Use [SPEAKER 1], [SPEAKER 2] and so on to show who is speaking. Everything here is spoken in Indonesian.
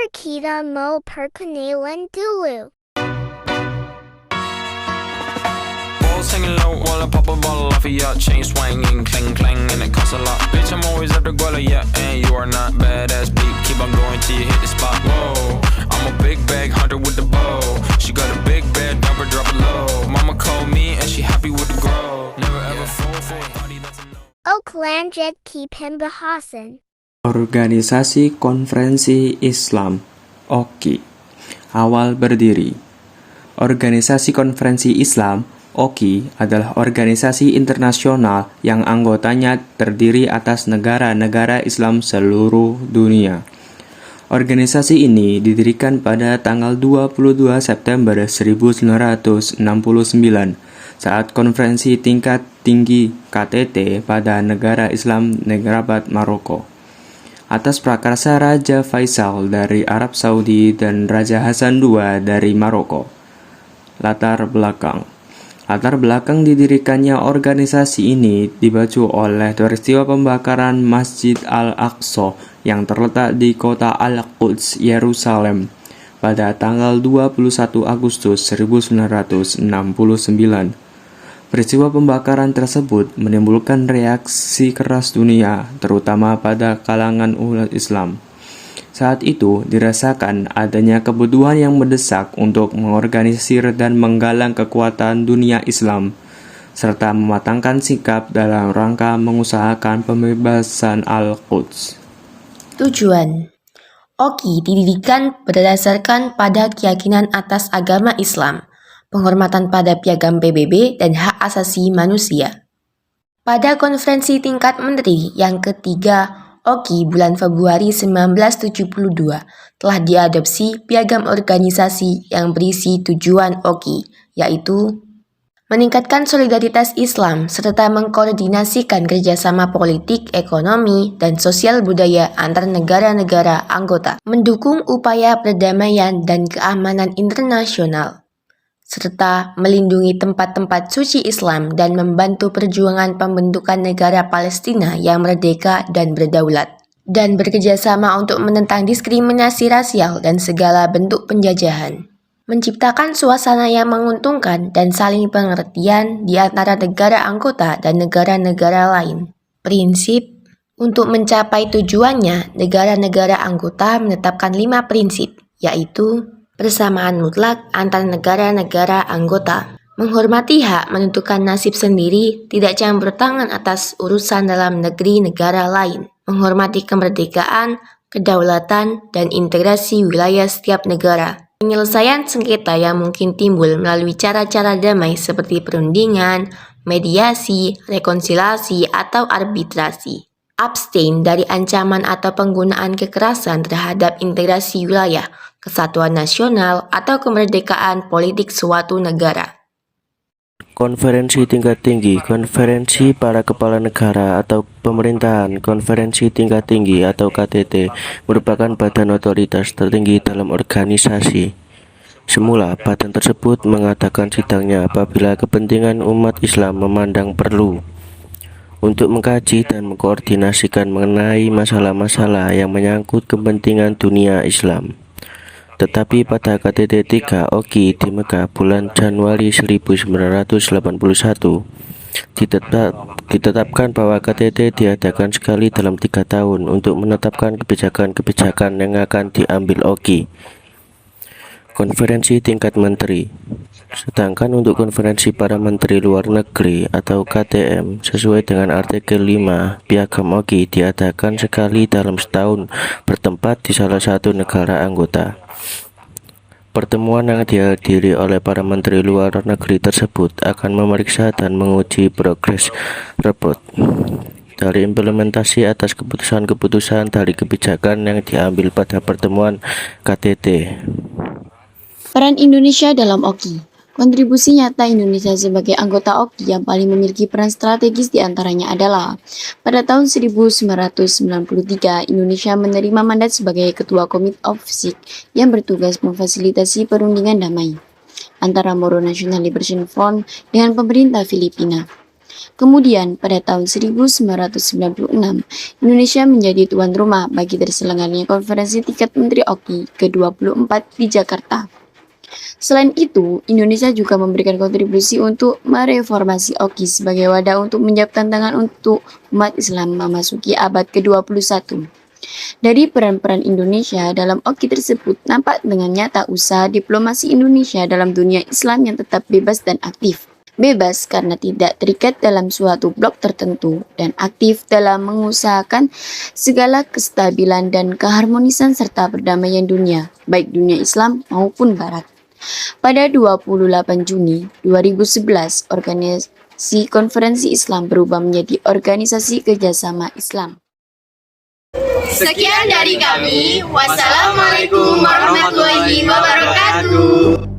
[SPEAKER 1] kita mau perkenalan dulu.
[SPEAKER 2] Balls hanging low while I pop a bottle off of ya. Chain swinging, clang clang, and it costs a lot. Bitch, I'm always at the guala, yeah, and you are not badass beat. Keep on going till you hit the spot. Whoa, I'm a big bag hunter with the bow. She got a big bed, never drop it low. Mama called me and she happy with the grow. Never ever fall for a party that's a no.
[SPEAKER 1] Lanjut kita bahasan.
[SPEAKER 3] Organisasi Konferensi Islam (OKI). Awal berdiri. Organisasi Konferensi Islam (OKI) adalah organisasi internasional yang anggotanya terdiri atas negara-negara Islam seluruh dunia. Organisasi ini didirikan pada tanggal 22 September 1969 saat konferensi tingkat tinggi KTT pada negara Islam Rabat, Maroko. Atas prakarsa Raja Faisal dari Arab Saudi dan Raja Hasan II dari Maroko. Latar belakang didirikannya organisasi ini dibacu oleh peristiwa pembakaran Masjid Al-Aqsa yang terletak di kota Al-Quds, Yerusalem pada tanggal 21 Agustus 1969. Peristiwa pembakaran tersebut menimbulkan reaksi keras dunia, terutama pada kalangan umat Islam. Saat itu dirasakan adanya kebutuhan yang mendesak untuk mengorganisir dan menggalang kekuatan dunia Islam, serta mematangkan sikap dalam rangka mengusahakan pembebasan Al-Quds.
[SPEAKER 4] Tujuan OKI didirikan berdasarkan pada keyakinan atas agama Islam, penghormatan pada piagam PBB dan hak asasi manusia. Pada konferensi tingkat menteri yang ketiga OKI bulan Februari 1972 telah diadopsi piagam organisasi yang berisi tujuan OKI, yaitu meningkatkan solidaritas Islam serta mengkoordinasikan kerjasama politik, ekonomi, dan sosial budaya antar negara-negara anggota, mendukung upaya perdamaian dan keamanan internasional, serta melindungi tempat-tempat suci Islam dan membantu perjuangan pembentukan negara Palestina yang merdeka dan berdaulat, dan bekerjasama untuk menentang diskriminasi rasial dan segala bentuk penjajahan, menciptakan suasana yang menguntungkan dan saling pengertian di antara negara anggota dan negara-negara lain. Prinsip untuk mencapai tujuannya, negara-negara anggota menetapkan 5 prinsip, yaitu persamaan mutlak antar negara-negara anggota, menghormati hak menentukan nasib sendiri, tidak campur tangan atas urusan dalam negeri negara lain, menghormati kemerdekaan, kedaulatan, dan integrasi wilayah setiap negara, penyelesaian sengketa yang mungkin timbul melalui cara-cara damai seperti perundingan, mediasi, rekonsiliasi, atau arbitrasi. Abstain dari ancaman atau penggunaan kekerasan terhadap integrasi wilayah, kesatuan nasional, atau kemerdekaan politik suatu negara.
[SPEAKER 5] Konferensi tingkat tinggi, konferensi para kepala negara atau pemerintahan, konferensi tingkat tinggi atau KTT merupakan badan otoritas tertinggi dalam organisasi. Semula, badan tersebut mengadakan sidangnya apabila kepentingan umat Islam memandang perlu untuk mengkaji dan mengkoordinasikan mengenai masalah-masalah yang menyangkut kepentingan dunia Islam. Tetapi pada KTT 3 OKI di Mekah bulan Januari 1981 ditetapkan bahwa KTT diadakan sekali dalam 3 tahun untuk menetapkan kebijakan-kebijakan yang akan diambil OKI. Konferensi tingkat menteri. Sedangkan untuk konferensi para menteri luar negeri atau KTM sesuai dengan artikel 5 piagam OKI diadakan sekali dalam setahun bertempat di salah satu negara anggota. Pertemuan yang dihadiri oleh para menteri luar negeri tersebut akan memeriksa dan menguji progres report dari implementasi atas keputusan-keputusan dari kebijakan yang diambil pada pertemuan KTT.
[SPEAKER 6] Peran Indonesia dalam OKI. Kontribusi nyata Indonesia sebagai anggota OKI yang paling memiliki peran strategis diantaranya adalah pada tahun 1993 Indonesia menerima mandat sebagai Ketua Komite of SIC yang bertugas memfasilitasi perundingan damai antara Moro National Liberation Front dengan pemerintah Filipina. Kemudian, pada tahun 1996, Indonesia menjadi tuan rumah bagi terselenggaranya konferensi tingkat Menteri Oki ke-24 di Jakarta. Selain itu, Indonesia juga memberikan kontribusi untuk mereformasi Oki sebagai wadah untuk menjawab tantangan untuk umat Islam memasuki abad ke-21. Dari peran-peran Indonesia dalam Oki tersebut nampak dengan nyata usaha diplomasi Indonesia dalam dunia Islam yang tetap bebas dan aktif. Bebas karena tidak terikat dalam suatu blok tertentu dan aktif dalam mengusahakan segala kestabilan dan keharmonisan serta perdamaian dunia, baik dunia Islam maupun Barat. Pada 28 Juni 2011, Organisasi Konferensi Islam berubah menjadi Organisasi Kerjasama Islam.
[SPEAKER 7] Sekian dari kami. Wassalamualaikum warahmatullahi wabarakatuh.